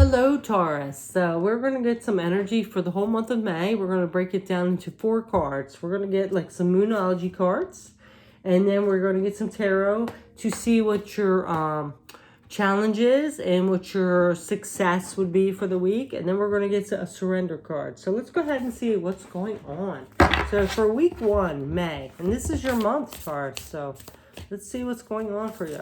Hello, Taurus. So we're going to get some energy for the whole month of May. We're going to break it down into 4 cards. We're going to get like some Moonology cards. And then we're going to get some tarot to see what your challenge is and what your success would be for the week. And then we're going to get a surrender card. So let's go ahead and see what's going on. So for week 1, May, and this is your month, Taurus. So let's see what's going on for you.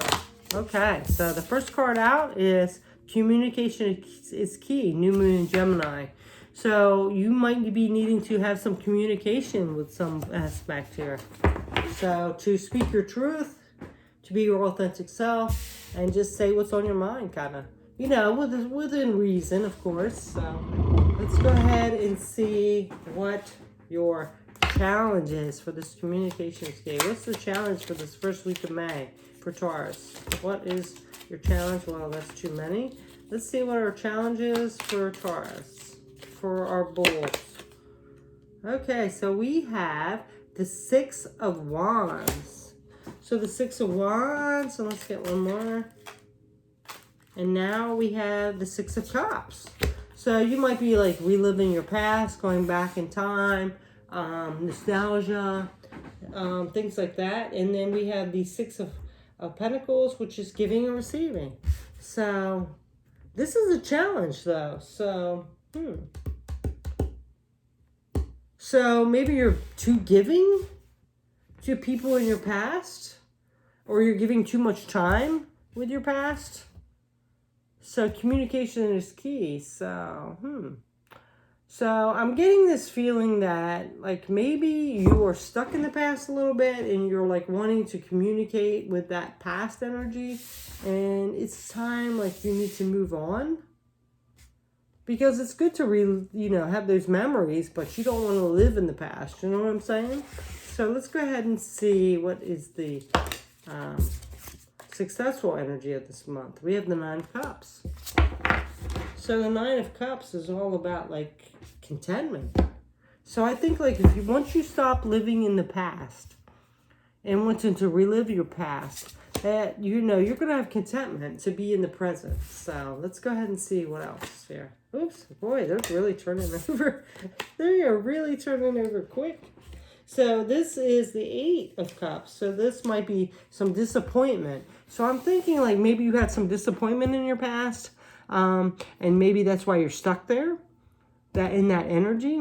Okay, so the first card out is communication is key, new moon in Gemini. So you might be needing to have some communication with some aspect here. So to speak your truth, to be your authentic self, and just say what's on your mind, kind of. You know, within reason, of course. So let's go ahead and see what your challenge is for this communication scale. What's the challenge for this first week of May for Taurus? What is your challenge? Well, that's too many. Let's see what our challenge is for Taurus, for our bulls. Okay, so we have the 6 of Wands. So the 6 of Wands, and let's get one more. And now we have the 6 of Cups. So you might be like reliving your past, going back in time, nostalgia, things like that. And then we have the 6 of Pentacles, which is giving and receiving. So this is a challenge, though. So maybe you're too giving to people in your past, or you're giving too much time with your past. So communication is key. So I'm getting this feeling that like maybe you are stuck in the past a little bit and you're like wanting to communicate with that past energy, and it's time like you need to move on, because it's good to have those memories, but you don't want to live in the past. You know what I'm saying? So let's go ahead and see what is the successful energy of this month. We have the 9 of Cups. So the 9 of Cups is all about like contentment. So I think like once you stop living in the past and wanting to relive your past, that you're going to have contentment to be in the present. So let's go ahead and see what else here. Oops, boy, they're really turning over. They are really turning over quick. So this is the 8 of Cups. So this might be some disappointment. So I'm thinking like maybe you had some disappointment in your past. And maybe that's why you're stuck there, that in that energy,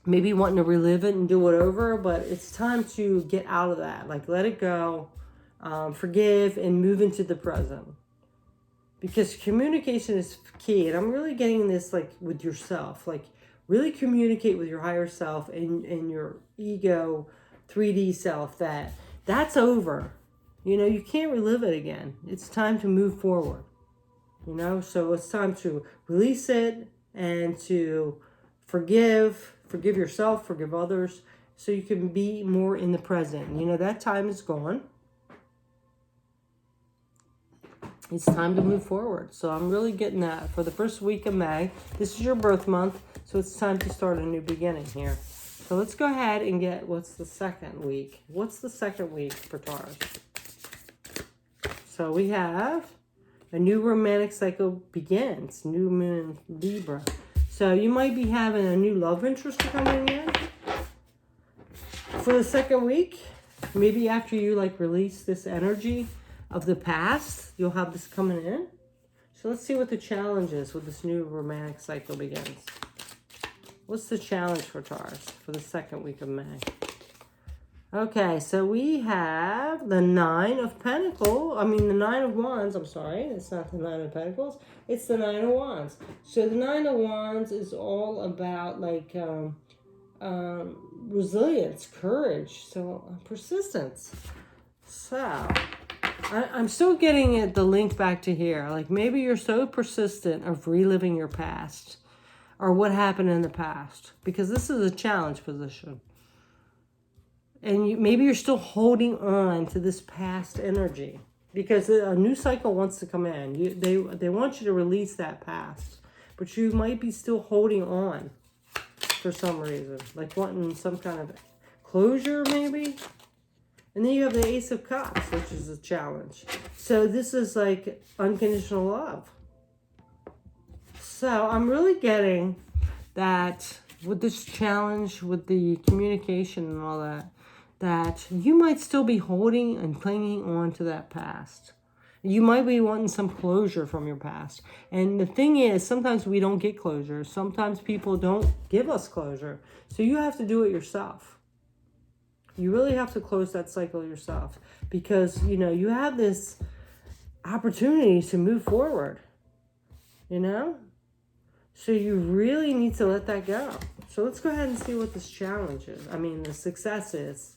maybe wanting to relive it and do it over, but it's time to get out of that. Like let it go, forgive, and move into the present, because communication is key. And I'm really getting this like with yourself, like really communicate with your higher self and your ego 3D self that's over. You can't relive it again. It's time to move forward. So it's time to release it and to forgive yourself, forgive others, so you can be more in the present. That time is gone. It's time to move forward. So I'm really getting that for the first week of May. This is your birth month, so it's time to start a new beginning here. So let's go ahead and get what's the second week. What's the second week for Taurus? So we have a new romantic cycle begins, new moon Libra. So you might be having a new love interest coming in for the second week. Maybe after you like release this energy of the past, you'll have this coming in. So let's see what the challenge is with this new romantic cycle begins. What's the challenge for Taurus for the second week of May? Okay, so we have the 9 of Wands. I'm sorry, it's not the 9 of Pentacles. It's the 9 of Wands. So the 9 of Wands is all about like resilience, courage, so persistence. So I'm still getting the link back to here. Like maybe you're so persistent of reliving your past or what happened in the past, because this is a challenge position. And maybe you're still holding on to this past energy because a new cycle wants to come in. They want you to release that past, but you might be still holding on for some reason, like wanting some kind of closure maybe. And then you have the Ace of Cups, which is a challenge. So this is like unconditional love. So I'm really getting that with this challenge, with the communication and all that, that you might still be holding and clinging on to that past. You might be wanting some closure from your past. And the thing is, sometimes we don't get closure. Sometimes people don't give us closure. So you have to do it yourself. You really have to close that cycle yourself. Because, you know, you have this opportunity to move forward. You know? So you really need to let that go. So let's go ahead and see what this challenge is. I mean, the success is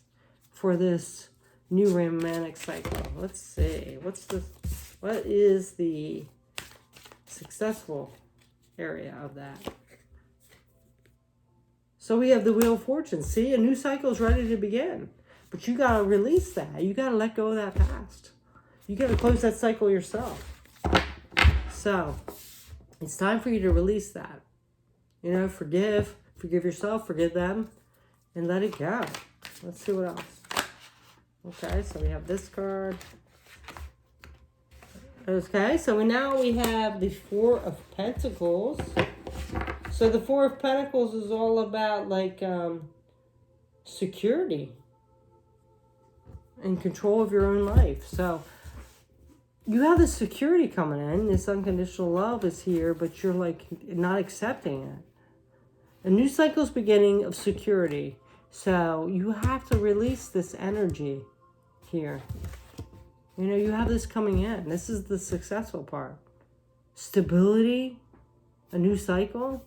for this new romantic cycle. Let's see. What is the successful area of that? So we have the Wheel of Fortune. See, a new cycle is ready to begin. But you got to release that. You got to let go of that past. You got to close that cycle yourself. So it's time for you to release that. You know, forgive yourself, forgive them, and let it go. Let's see what else. Okay, so we have this card. Okay, so now we have the Four of Pentacles. So the Four of Pentacles is all about like security and control of your own life. So you have this security coming in. This unconditional love is here, but you're like not accepting it. A new cycle is beginning of security. So you have to release this energy here. You know, you have this coming in. This is the successful part. Stability, a new cycle.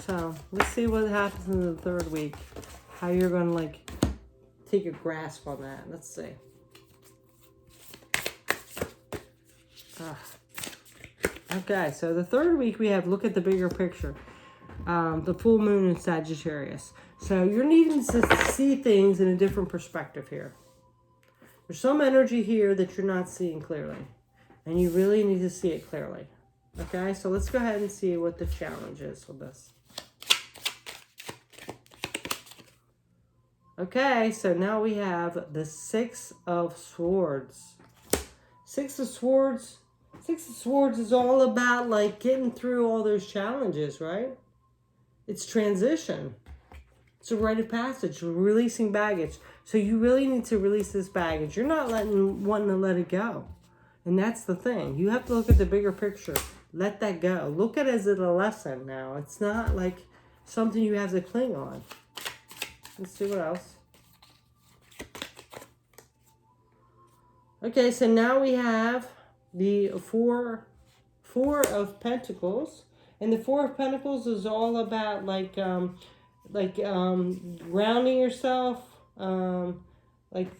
So let's see what happens in the third week. How you're going to like take a grasp on that. Let's see. Okay, so the third week we have look at the bigger picture. The full moon in Sagittarius. So you're needing to see things in a different perspective here. There's some energy here that you're not seeing clearly. And you really need to see it clearly. Okay, so let's go ahead and see what the challenge is with this. Okay, so now we have the Six of Swords. Six of Swords is all about like getting through all those challenges, right? It's transition. It's a rite of passage, releasing baggage. So you really need to release this baggage. You're not wanting to let it go. And that's the thing. You have to look at the bigger picture. Let that go. Look at it as a lesson now. It's not like something you have to cling on. Let's see what else. Okay, so now we have the Four of Pentacles. And the Four of Pentacles is all about grounding yourself, like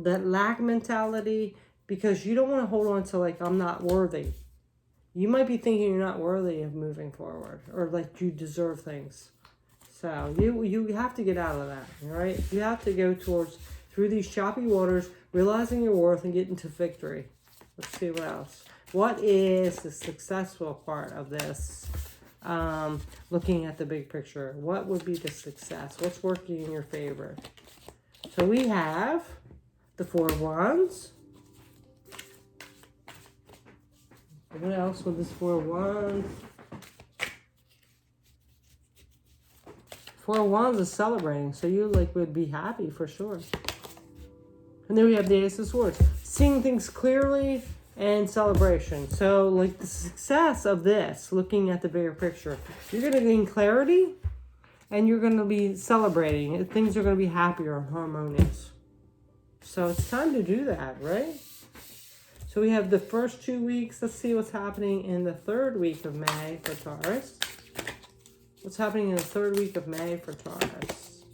that lack mentality, because you don't want to hold on to like, I'm not worthy. You might be thinking you're not worthy of moving forward, or like you deserve things. So you have to get out of that, all right? You have to go through these choppy waters, realizing your worth and getting to victory. Let's see what else. What is the successful part of this? Looking at the big picture, what would be the success? What's working in your favor? So we have the Four of Wands. What else with this Four of Wands? Four of Wands is celebrating, so you like would be happy for sure. And then we have the Ace of Swords, seeing things clearly and celebration. So like the success of this, looking at the bigger picture, you're going to gain clarity and you're going to be celebrating. Things are going to be happier and harmonious. So it's time to do that, right? So we have the first 2 weeks. Let's see what's happening in the third week of May for Taurus. What's happening in the third week of May for Taurus?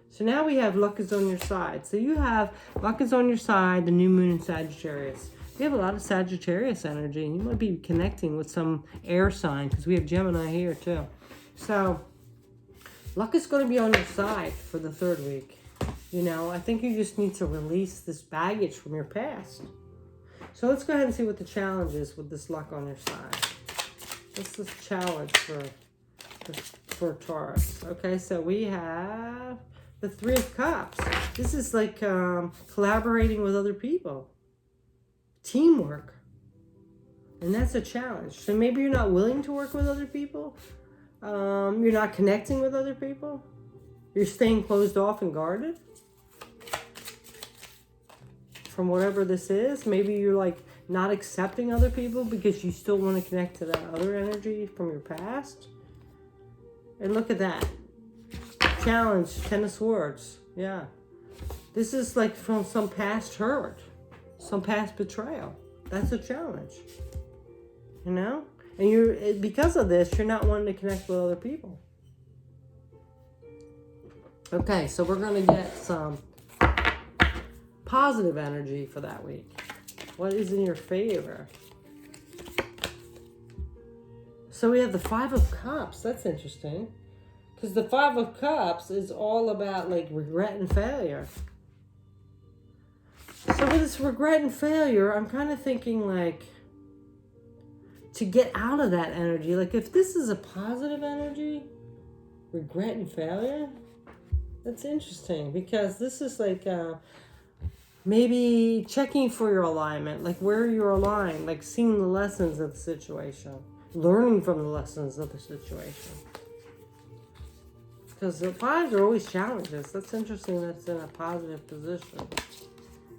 So now we have luck is on your side. So you have luck is on your side, the new moon in Sagittarius. You have a lot of Sagittarius energy, and you might be connecting with some air sign, because we have Gemini here too. So luck is going to be on your side for the third week. You know, I think you just need to release this baggage from your past. So let's go ahead and see what the challenge is with this luck on your side. What's this challenge for Taurus? Okay, so we have the Three of Cups. This is like collaborating with other people. Teamwork. And that's a challenge. So maybe you're not willing to work with other people. You're not connecting with other people. You're staying closed off and guarded from whatever this is. Maybe you're like not accepting other people because you still want to connect to that other energy from your past. And look at that. Challenge, 10 of Swords. Yeah. This is like from some past hurt, some past betrayal. That's a challenge. You know? And because of this, you're not wanting to connect with other people. Okay, so we're going to get some positive energy for that week. What is in your favor? So we have the Five of Cups. That's interesting. Because the Five of Cups is all about like regret and failure. So with this regret and failure, I'm kind of thinking like to get out of that energy. Like if this is a positive energy, regret and failure, that's interesting because this is like maybe checking for your alignment, like where you're aligned, like seeing the lessons of the situation, learning from the lessons of the situation. Because the fives are always challenges. That's interesting. That's in a positive position.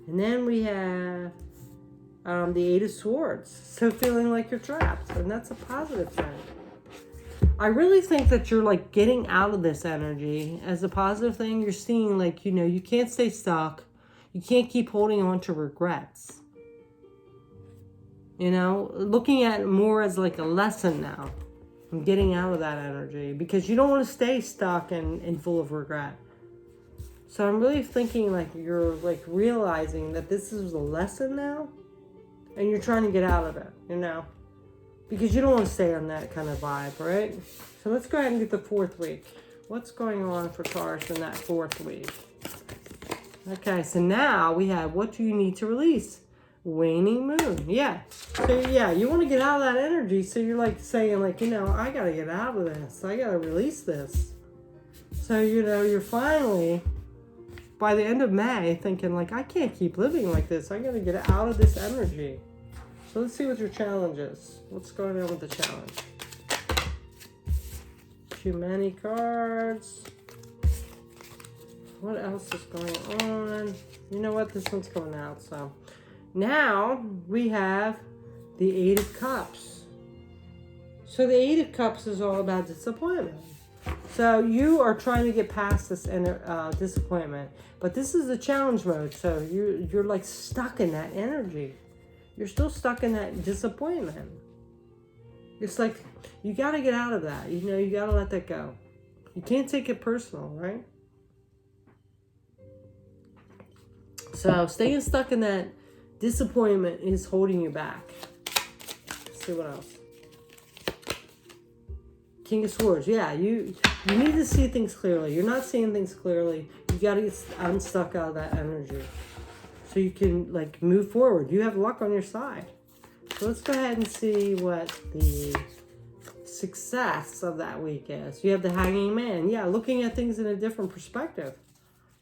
And then we have the Eight of Swords. So feeling like you're trapped. And that's a positive thing. I really think that you're like getting out of this energy as a positive thing. You're seeing like, you know, you can't stay stuck. You can't keep holding on to regrets. You know, looking at it more as like a lesson now. I'm getting out of that energy because you don't want to stay stuck and full of regret. So I'm really thinking like you're like realizing that this is a lesson now and you're trying to get out of it, you know, because you don't want to stay on that kind of vibe, right? So let's go ahead and get the fourth week. What's going on for Taurus in that fourth week? Okay, so now we have what do you need to release? Waning moon. Yeah. So yeah, you want to get out of that energy. So you're like saying like, you know, I got to get out of this. I got to release this. So, you know, you're finally, by the end of May, thinking like, I can't keep living like this. I got to get out of this energy. So let's see what your challenge is. What's going on with the challenge? Too many cards. What else is going on? You know what? This one's coming out, so. Now we have the Eight of Cups. So the Eight of Cups is all about disappointment. So you are trying to get past this disappointment, but this is a challenge mode. So you're like stuck in that energy. You're still stuck in that disappointment. It's like you got to get out of that. You know, you got to let that go. You can't take it personal, right? So staying stuck in that disappointment is holding you back. Let's see what else. King of Swords. Yeah, you need to see things clearly. You're not seeing things clearly. You got to get unstuck out of that energy so you can like move forward. You have luck on your side. So let's go ahead and see what the success of that week is. You have the Hanging Man. Yeah, looking at things in a different perspective.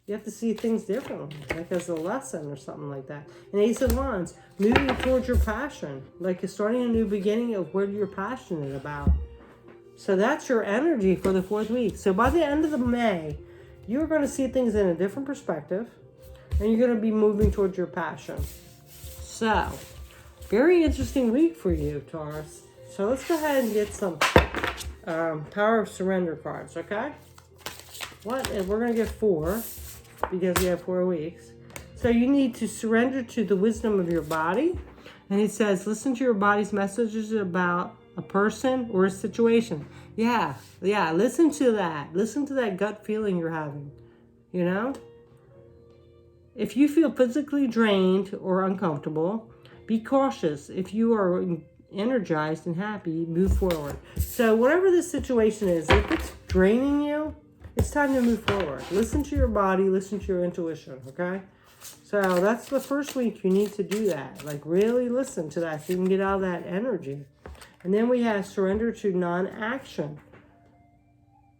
You have to see things differently, like as a lesson or something like that. And Ace of Wands, moving towards your passion, like starting a new beginning of what you're passionate about. So that's your energy for the fourth week. So by the end of the May, you're going to see things in a different perspective, and you're going to be moving towards your passion. So, very interesting week for you, Taurus. So let's go ahead and get some Power of Surrender cards, okay? We're going to get 4. Because we have 4 weeks. So you need to surrender to the wisdom of your body. And it says, listen to your body's messages about a person or a situation. Yeah, listen to that. Listen to that gut feeling you're having, you know? If you feel physically drained or uncomfortable, be cautious. If you are energized and happy, move forward. So whatever the situation is, if it's draining you, it's time to move forward. Listen to your body. Listen to your intuition, okay? So that's the first week you need to do that. Like really listen to that so you can get out of that energy. And then we have surrender to non-action.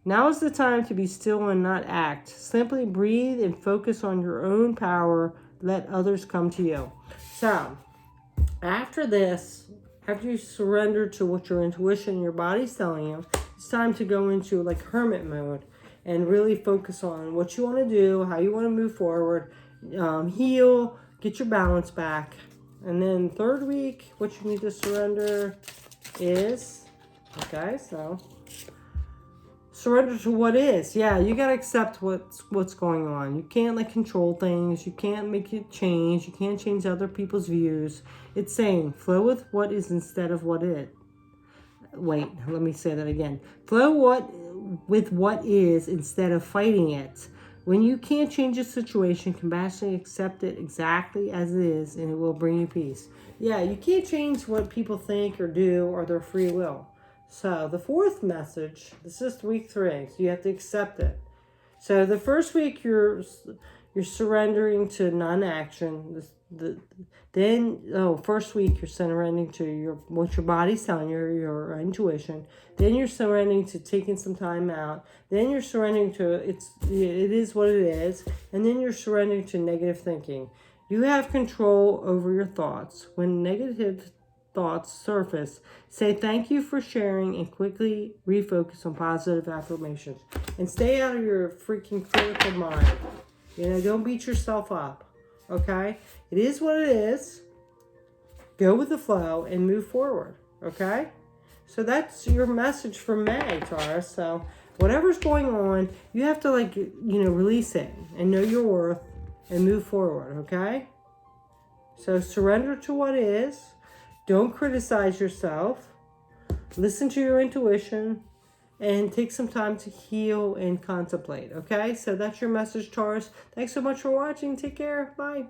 Now is the time to be still and not act. Simply breathe and focus on your own power. Let others come to you. So after this, after you surrender to what your intuition and your body's telling you, it's time to go into like hermit mode and really focus on what you want to do, how you want to move forward, heal, get your balance back. And then third week, what you need to surrender is, okay, so surrender to what is. Yeah, you got to accept what's going on. You can't like control things. You can't make it change. You can't change other people's views. It's saying flow with what is instead of what is. Wait, let me say that again. Flow with what is instead of fighting it. When you can't change a situation, compassionately accept it exactly as it is, and it will bring you peace. Yeah, you can't change what people think or do or their free will. So the fourth message, this is week 3, so you have to accept it. So the first week you're surrendering to non-action. First week you're surrendering to what your body's telling you, your intuition. Then you're surrendering to taking some time out. Then you're surrendering to it is what it is. And then you're surrendering to negative thinking. You have control over your thoughts. When negative thoughts surface, say thank you for sharing and quickly refocus on positive affirmations. And stay out of your freaking critical mind. Don't beat yourself up. Okay? It is what it is. Go with the flow and move forward. Okay? So that's your message for May, Taurus. So whatever's going on, you have to release it and know your worth and move forward. Okay? So surrender to what is. Don't criticize yourself. Listen to your intuition. And take some time to heal and contemplate. Okay? So that's your message, Taurus. Thanks so much for watching. Take care. Bye.